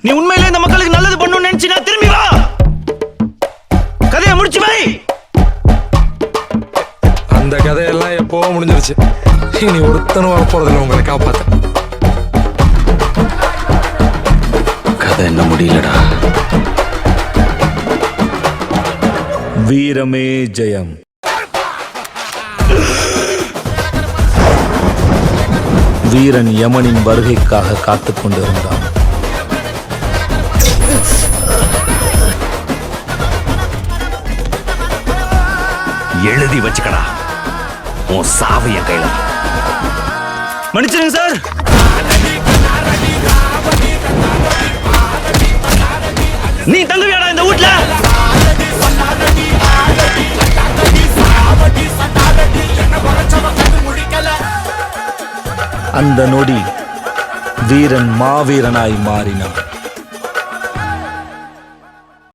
நீ உண்மையிலே இந்த மக்களுக்கு நல்லது பண்ணணும்னு நினைச்சினா திரும்பி வா. கதையை முடிச்சு வை. அந்த கதையெல்லாம் எப்போ முடிஞ்சிருச்சு. இனி ஒருத்தனும் வரப்போறதில்லை உங்களை காப்பாத்த. கதை என்ன முடியலடா. வீரமே ஜெயம். வீரன் யமனின் வருகைக்காக காத்துக் கொண்டிருந்தான். எழுதி வச்சுக்கடா, உன் சாவு என் கையில. மன்னிச்சிருங்க சார். நீ தங்குவியாடா இந்த வீட்ல? அந்த நொடி வீரன் மாவீரனாய் மாறினான்.